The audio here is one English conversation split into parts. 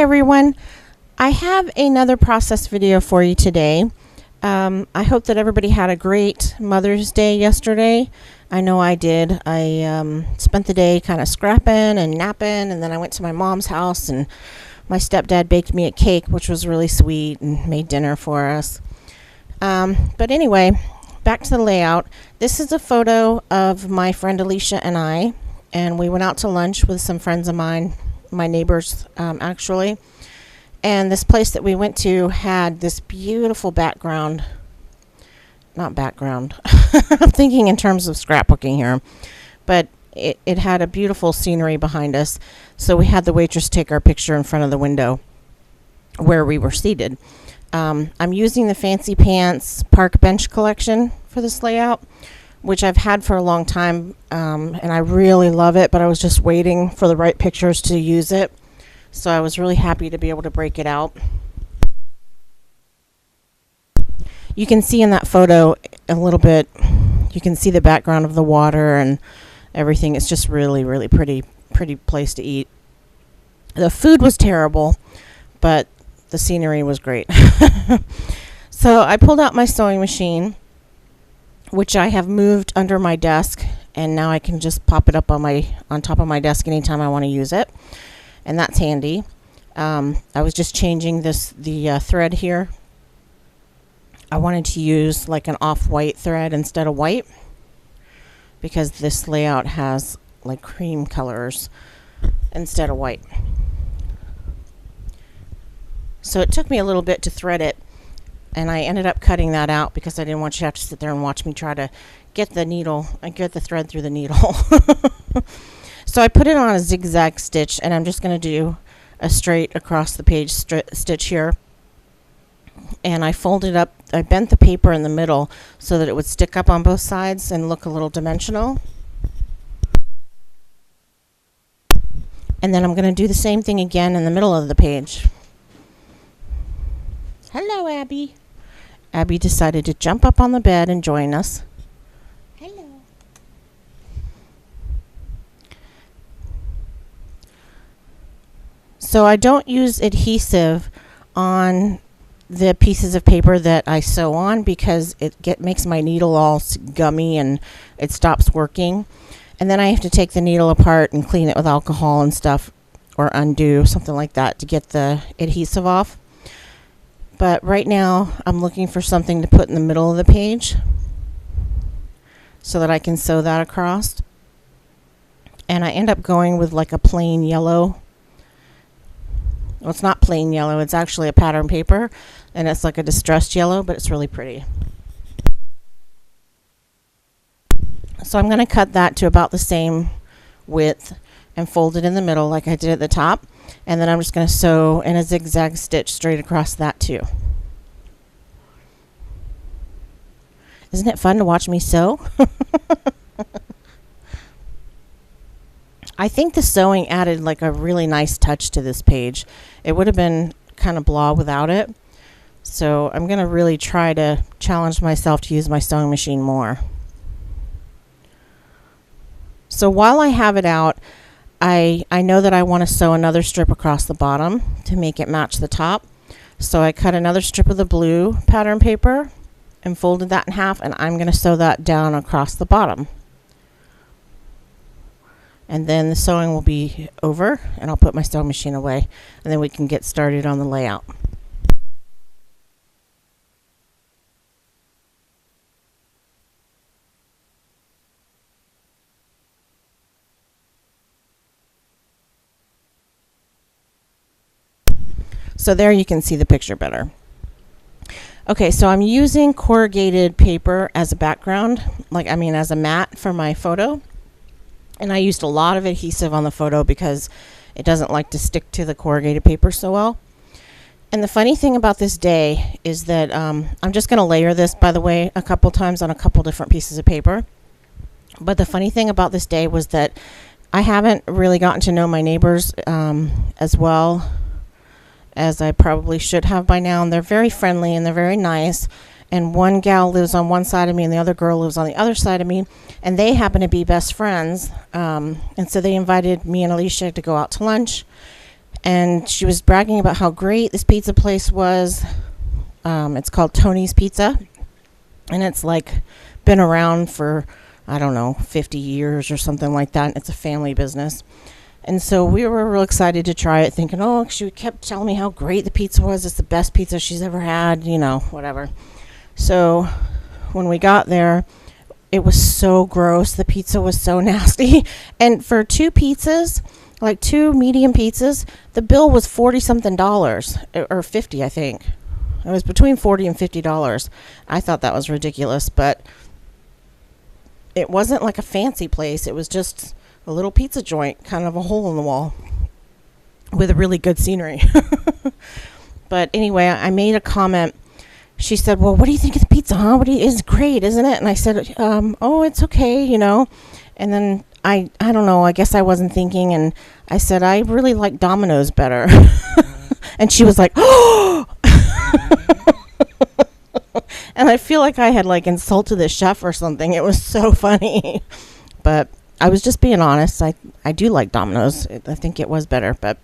everyone. I have another process video for you today. I hope that everybody had a great Mother's Day yesterday. I know I did. I spent the day kind of scrapping and napping, and then I went to my mom's house, and my stepdad baked me a cake, which was really sweet, and made dinner for us. But anyway, back to the layout. This is a photo of my friend Alicia and I, and we went out to lunch with some friends of mine, my neighbors actually. And this place that we went to had this beautiful background. Not background. I'm thinking in terms of scrapbooking here. But it had a beautiful scenery behind us. So we had the waitress take our picture in front of the window where we were seated. I'm using the Fancy Pants Park Bench collection for this layout, which I've had for a long time. And I really love it, but I was just waiting for the right pictures to use it. So I was really happy to be able to break it out. You can see in that photo a little bit, you can see the background of the water and everything. It's just really, really pretty place to eat. The food was terrible, but the scenery was great. So I pulled out my sewing machine, which I have moved under my desk, and now I can just pop it up on top of my desk anytime I want to use it. And that's handy. I was just changing the thread here. I wanted to use like an off-white thread instead of white, because this layout has like cream colors instead of white. So it took me a little bit to thread it, and I ended up cutting that out because I didn't want you to have to sit there and watch me try to get the needle and get the thread through the needle. So I put it on a zigzag stitch, and I'm just going to do a straight across the page stitch here. And I folded up, I bent the paper in the middle so that it would stick up on both sides and look a little dimensional. And then I'm going to do the same thing again in the middle of the page. Hello, Abby. Abby decided to jump up on the bed and join us. Hello. So I don't use adhesive on the pieces of paper that I sew on because it makes my needle all gummy and it stops working. And then I have to take the needle apart and clean it with alcohol and stuff, or undo, something like that, to get the adhesive off. But right now I'm looking for something to put in the middle of the page so that I can sew that across. And I end up going with like a plain yellow. Well, it's not plain yellow, it's actually a pattern paper, and it's like a distressed yellow, but it's really pretty. So I'm going to cut that to about the same width and fold it in the middle like I did at the top, and then I'm just going to sew in a zigzag stitch straight across that too. Isn't it fun to watch me sew? I think the sewing added like a really nice touch to this page. It would have been kind of blah without it. So I'm going to really try to challenge myself to use my sewing machine more. So while I have it out, I know that I want to sew another strip across the bottom to make it match the top. So I cut another strip of the blue pattern paper and folded that in half, and I'm going to sew that down across the bottom. And then the sewing will be over, and I'll put my sewing machine away, and then we can get started on the layout. So there you can see the picture better. Okay, so I'm using corrugated paper as a background, as a mat for my photo. And I used a lot of adhesive on the photo because it doesn't like to stick to the corrugated paper so well. And the funny thing about this day is that I'm just going to layer this, by the way, a couple times on a couple different pieces of paper. But the funny thing about this day was that I haven't really gotten to know my neighbors as well as I probably should have by now. And they're very friendly and they're very nice. And one gal lives on one side of me and the other girl lives on the other side of me, and they happen to be best friends. And so they invited me and Alicia to go out to lunch. and she was bragging about how great this pizza place was. It's called Tony's Pizza, and it's like been around for, I don't know, 50 years or something like that. It's a family business. And so we were real excited to try it, thinking, oh, she kept telling me how great the pizza was. It's the best pizza she's ever had, you know, whatever. So when we got there, it was so gross. The pizza was so nasty. And for two pizzas, like two medium pizzas, the bill was $40-something, or 50, I think. It was between $40 and $50. I thought that was ridiculous, but it wasn't like a fancy place. It was just a little pizza joint, kind of a hole in the wall with a really good scenery. But anyway, I made a comment. She said, well, what do you think of the pizza, huh? It's great, isn't it? And I said, oh, it's okay, you know. And then I don't know, I guess I wasn't thinking, and I said, I really like Domino's better. And she was like, oh! And I feel like I had like insulted the chef or something. It was so funny. But I was just being honest. I do like Domino's. I think it was better. But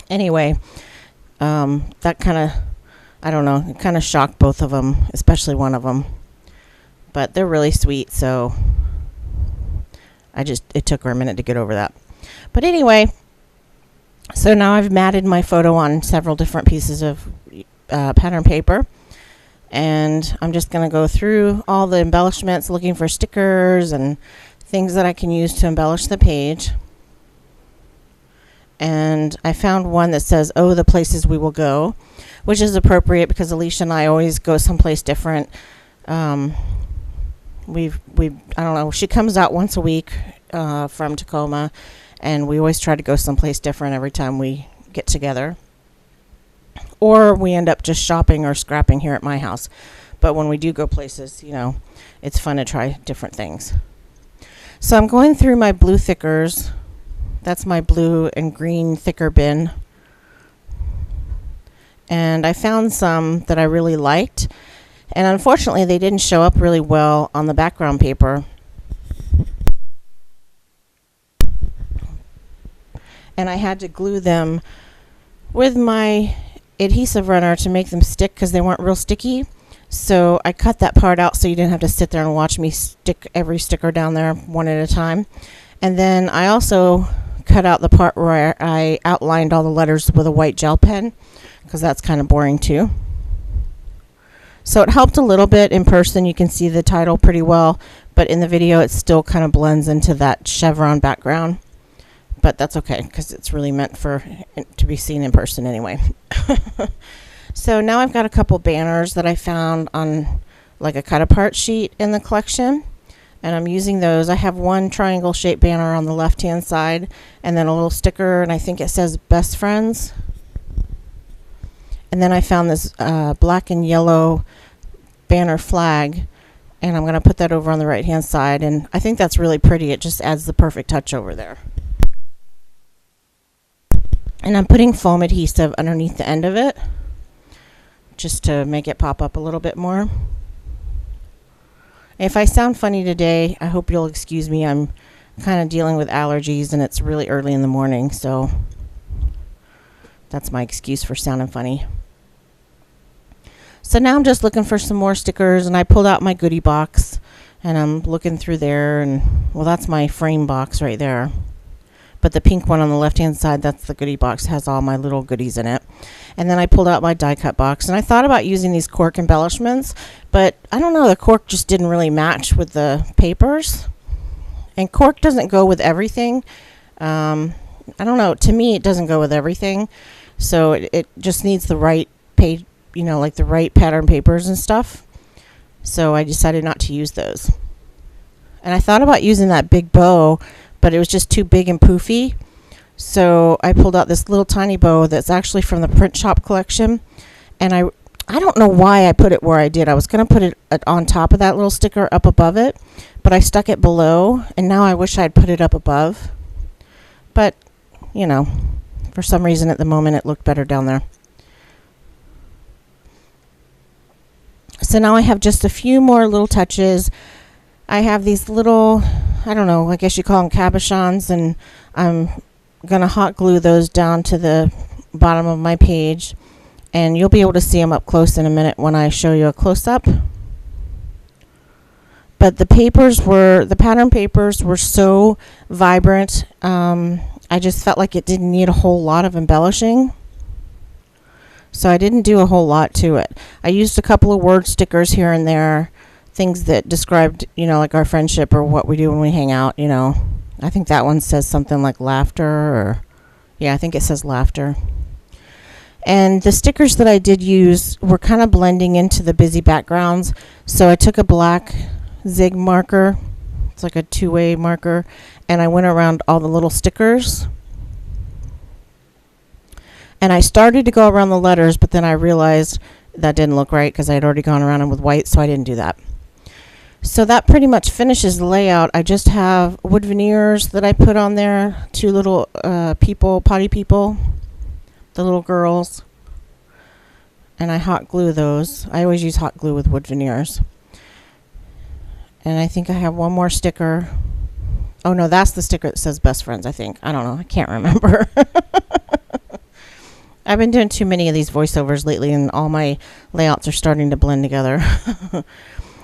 anyway, that kind of, I don't know, it kind of shocked both of them, especially one of them. But they're really sweet, so it took her a minute to get over that. But anyway, so now I've matted my photo on several different pieces of pattern paper. And I'm just going to go through all the embellishments, looking for stickers and things that I can use to embellish the page. And I found one that says, oh, the places we will go, which is appropriate because Alicia and I always go someplace different. I don't know, she comes out once a week from Tacoma, and we always try to go someplace different every time we get together. Or we end up just shopping or scrapping here at my house. But when we do go places, you know, it's fun to try different things. So I'm going through my blue thickers. That's my blue and green thicker bin. And I found some that I really liked. And unfortunately, they didn't show up really well on the background paper. And I had to glue them with my adhesive runner to make them stick because they weren't real sticky. So I cut that part out so you didn't have to sit there and watch me stick every sticker down there one at a time. And then I also cut out the part where I outlined all the letters with a white gel pen because that's kind of boring too. So it helped a little bit in person. You can see the title pretty well, but in the video it still kind of blends into that chevron background. But that's okay because it's really meant for to be seen in person anyway. So now I've got a couple banners that I found on like a cut apart sheet in the collection, and I'm using those. I have one triangle shaped banner on the left hand side and then a little sticker, and I think it says Best Friends. And then I found this black and yellow banner flag, and I'm going to put that over on the right hand side, and I think that's really pretty. It just adds the perfect touch over there. And I'm putting foam adhesive underneath the end of it just to make it pop up a little bit more. If I sound funny today, I hope you'll excuse me. I'm kind of dealing with allergies and it's really early in the morning, so that's my excuse for sounding funny. So now I'm just looking for some more stickers, and I pulled out my goodie box and I'm looking through there, and well, that's my frame box right there. But the pink one on the left-hand side, that's the goodie box, has all my little goodies in it. And then I pulled out my die cut box, and I thought about using these cork embellishments, but I don't know, the cork just didn't really match with the papers. And cork doesn't go with everything. I don't know, to me it doesn't go with everything. So it just needs the right page, you know, like the right pattern papers and stuff. So I decided not to use those. And I thought about using that big bow, but it was just too big and poofy. So I pulled out this little tiny bow that's actually from the print shop collection. And I don't know why I put it where I did. I was going to put it on top of that little sticker up above it, but I stuck it below, and now I wish I had put it up above. But, you know, for some reason at the moment it looked better down there. So now I have just a few more little touches. I have these little, I don't know, I guess you call them cabochons, and I'm going to hot glue those down to the bottom of my page, and you'll be able to see them up close in a minute when I show you a close-up. But the pattern papers were so vibrant, I just felt like it didn't need a whole lot of embellishing. So I didn't do a whole lot to it. I used a couple of word stickers here and there, things that described, like our friendship or what we do when we hang out, I think that one says something like laughter, yeah, I think it says laughter. And the stickers that I did use were kind of blending into the busy backgrounds. So I took a black zig marker, it's like a two-way marker, and I went around all the little stickers. And I started to go around the letters, but then I realized that didn't look right because I had already gone around them with white, so I didn't do that. So that pretty much finishes the layout. I just have wood veneers that I put on there, two little potty people, the little girls, and I hot glue those. I always use hot glue with wood veneers. And I think I have one more sticker. Oh no, that's the sticker that says best friends, I think. I don't know, I can't remember. I've been doing too many of these voiceovers lately, and all my layouts are starting to blend together.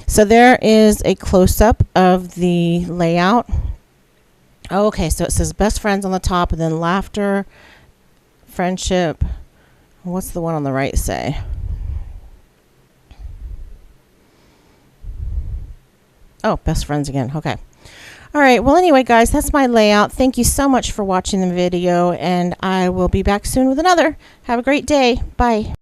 So there is a close-up of the layout. Oh, okay, so it says best friends on the top, and then laughter, friendship. What's the one on the right say? Oh, best friends again. Okay. All right. Well, anyway, guys, that's my layout. Thank you so much for watching the video, and I will be back soon with another. Have a great day. Bye.